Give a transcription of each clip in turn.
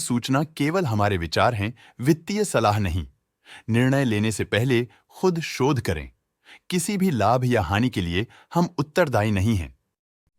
सूचना केवल हमारे विचार हैं, वित्तीय सलाह नहीं। निर्णय लेने से पहले खुद शोध करें। किसी भी लाभ या हानि के लिए हम उत्तरदायी नहीं हैं।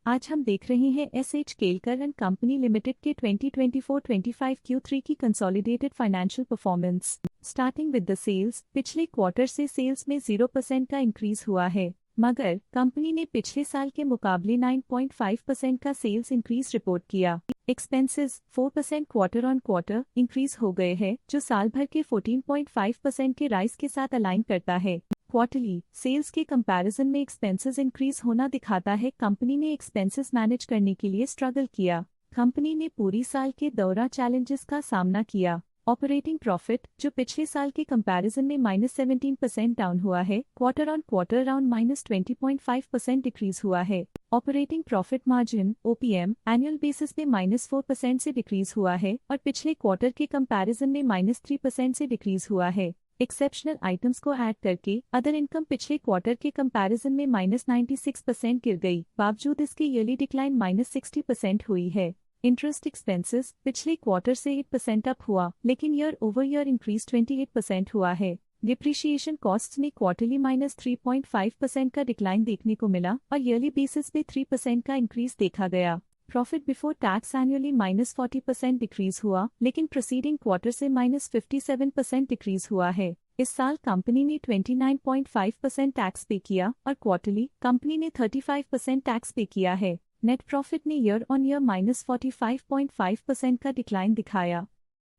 आज हम देख रहे हैं SH Kelkar and Company Limited के 2024-25 Q3 की consolidated financial performance. Starting with the sales, पिछले क्वार्टर से सेल्स में 0% का इंक्रीज हुआ है, मगर कंपनी ने पिछले साल के मुकाबले 9.5% का सेल्स इंक्रीज रिपोर्ट किया। Expenses 4% quarter on quarter increase हो गए हैं, जो साल भर के 14.5% के राइज के साथ अलाइन करता है। क्वार्टरली सेल्स के कंपैरिजन में एक्सपेंसेस इंक्रीज होना दिखाता है कंपनी ने एक्सपेंसेस मैनेज करने के लिए स्ट्रगल किया। कंपनी ने पूरी साल के दौरान चैलेंजेस का सामना किया। ऑपरेटिंग प्रॉफिट, जो पिछले साल के कंपैरिजन में -17% डाउन हुआ है, quarter on quarter around -20.5% decrease हुआ है। Operating profit margin OPM annual basis पे -4% से डिक्रीज हुआ है और पिछले क्वार्टर के कंपैरिजन में -3% से डिक्रीज हुआ है। एक्सेप्शनल आइटम्स को ऐड करके अदर इनकम पिछले क्वार्टर के कंपैरिजन में -96% गिर गई, बावजूद इसके ईयरली डिक्लाइन -60% हुई है। इंटरेस्ट एक्सपेंसेस पिछले क्वार्टर से 8% अप हुआ, लेकिन ईयर ओवर ईयर इंक्रीज 28% हुआ है। डिप्रिशिएशन कॉस्ट्स में क्वार्टरली -3.5% का डिक्लाइन देखने को मिला और ईयरली बेसिस पे 3% का इंक्रीज देखा गया। Profit before tax annually -40% decrease हुआ, लेकिन प्रीसीडिंग क्वार्टर से -57% डिक्रीज हुआ है। इस साल कंपनी ने 29.5% टैक्स पे किया और क्वार्टरली कंपनी ने 35% टैक्स पे किया है। नेट प्रॉफिट ने ईयर ऑन ईयर -45.5% का डिक्लाइन दिखाया,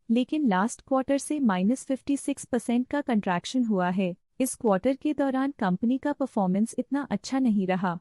लेकिन लास्ट क्वार्टर से -56% का कंट्रैक्शन हुआ है। इस क्वार्टर के दौरान कंपनी का परफॉर्मेंस इतना अच्छा नहीं रहा।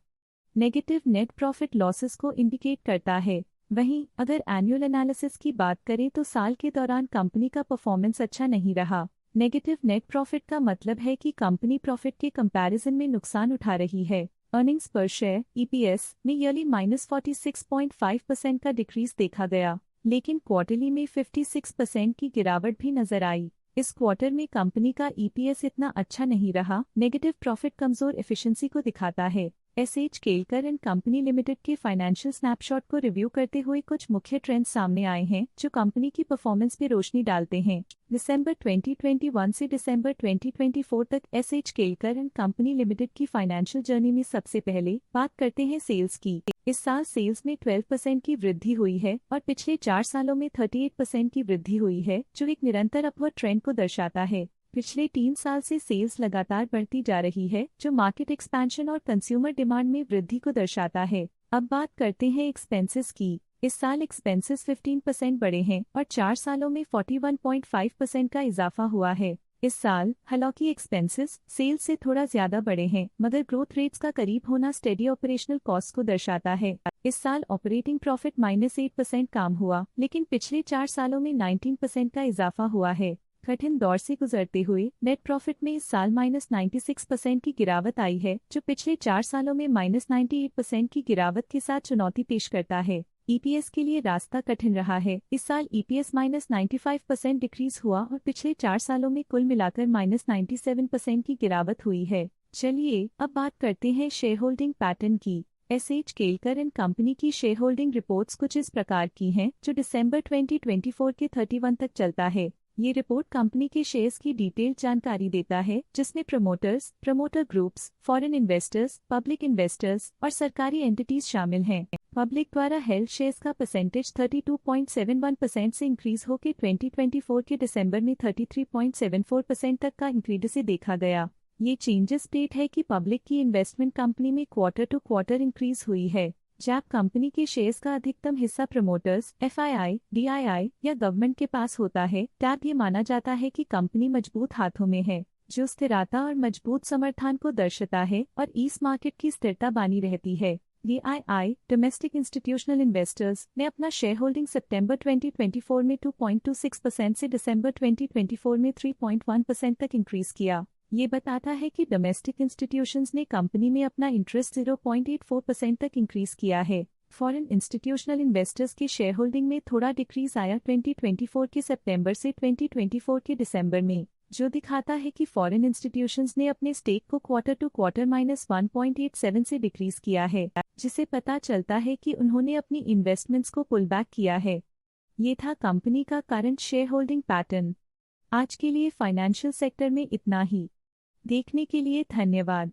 नेगेटिव नेट प्रॉफिट लॉसेस को इंडिकेट करता है। वहीं अगर एनुअल एनालिसिस की बात करें तो साल के दौरान कंपनी का परफॉर्मेंस अच्छा नहीं रहा। नेगेटिव नेट प्रॉफिट का मतलब है कि कंपनी प्रॉफिट के कंपैरिजन में नुकसान उठा रही है। अर्निंग्स पर शेयर EPS में ईयरली -46.5% का डिक्रीज देखा गया, लेकिन क्वार्टरली में 56% की गिरावट भी नजर आई। इस क्वार्टर में कंपनी का EPS इतना अच्छा नहीं रहा। नेगेटिव प्रॉफिट कमजोर एफिशिएंसी को दिखाता है। SH Kelkar and Company Limited के फाइनेंशियल स्नैपशॉट को रिव्यू करते हुए कुछ मुख्य ट्रेंड्स सामने आए हैं जो कंपनी की परफॉर्मेंस पे रोशनी डालते हैं। दिसंबर 2021 से दिसंबर 2024 तक SH Kelkar and Company limited की फाइनेंशियल जर्नी में सबसे पहले बात करते हैं सेल्स की। इस साल सेल्स में 12% की वृद्धि हुई है और पिछले 4 सालों में 38% की वृद्धि हुई है, जो एक निरंतर अपवर्ड ट्रेंड को दर्शाता है। पिछले 3 साल से सेल्स लगातार बढ़ती जा रही है, जो मार्केट एक्सपेंशन और कंज्यूमर डिमांड में वृद्धि को दर्शाता है। अब बात करते हैं एक्सपेंसेस की। इस साल एक्सपेंसेस 15% बढ़े हैं और 4 सालों में 41.5% का इजाफा हुआ है। इस साल हालांकि एक्सपेंसेस सेल्स से थोड़ा ज्यादा बढ़े हैं, मगर ग्रोथ रेट्स का करीब होना स्टेडी ऑपरेशनल कॉस्ट को दर्शाता है। इस साल ऑपरेटिंग प्रॉफिट -8% कम हुआ, लेकिन पिछले 4 सालों में 19% का इजाफा हुआ है। कठिन दौर से गुजरते हुए नेट प्रॉफिट में इस साल -96% की गिरावट आई है, जो पिछले 4 सालों में -98% की गिरावट के साथ चुनौती पेश करता है। EPS के लिए रास्ता कठिन रहा है। इस साल EPS -95% डिक्रीज हुआ और पिछले 4 सालों में कुल मिलाकर -97% की गिरावट हुई है। चलिए अब बात करते हैं शेयर होल्डिंग पैटर्न की। एसएच केलकर एंड कंपनी की शेयर होल्डिंग रिपोर्ट्स कुछ इस प्रकार की हैं, जो दिसंबर 2024 के 31 तक चलता है। ये रिपोर्ट कंपनी के शेयर्स की डिटेल्ड जानकारी देता है, जिसमें promoters, promoter groups, foreign investors, public investors और सरकारी एंटिटीज शामिल हैं। पब्लिक द्वारा हेल्ड शेयर्स का परसेंटेज 32.71% से इंक्रीज होकर 2024 के दिसंबर में 33.74% तक का इंक्रीज से देखा गया। ये चेंजेस स्टेट है कि पब्लिक की इन्वेस्टमेंट कंपनी में क्वार्टर टू क्वार्टर इंक्रीज हुई है। जब कंपनी के शेयर्स का अधिकतम हिस्सा प्रमोटर्स, FII, DII या गवर्नमेंट के पास होता है, तब ये माना जाता है कि कंपनी मजबूत हाथों में है, जो स्थिरता और मजबूत समर्थन को दर्शाता है और इस मार्केट की स्थिरता बनी रहती है। DII, डोमेस्टिक इंस्टीट्यूशनल इन्वेस्टर्स, ने अपना शेयर होल्डिंग सितंबर 2024 में 2.26% से दिसंबर 2024 में 3.1% तक इंक्रीज किया। ये बताता है कि डोमेस्टिक इंस्टीट्यूशंस ने कंपनी में अपना इंटरेस्ट 0.84% तक इंक्रीज किया है। फॉरेन इंस्टीट्यूशनल इन्वेस्टर्स के शेयर होल्डिंग में थोड़ा डिक्रीज आया 2024 के सितंबर से 2024 के दिसंबर में, जो दिखाता है कि फॉरेन इंस्टीट्यूशंस ने अपने स्टेक को क्वार्टर टू क्वार्टर -1.87 से डिक्रीज किया है, जिसे पता चलता है कि उन्होंने अपनी इन्वेस्टमेंट्स को पुल बैक किया है। ये था कंपनी का करंट शेयर होल्डिंग पैटर्न। आज के लिए फाइनेंशियल सेक्टर में इतना ही। देखने के लिए धन्यवाद।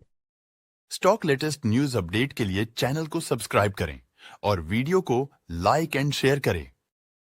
स्टॉक लेटेस्ट न्यूज अपडेट के लिए चैनल को सब्सक्राइब करें और वीडियो को लाइक एंड शेयर करें।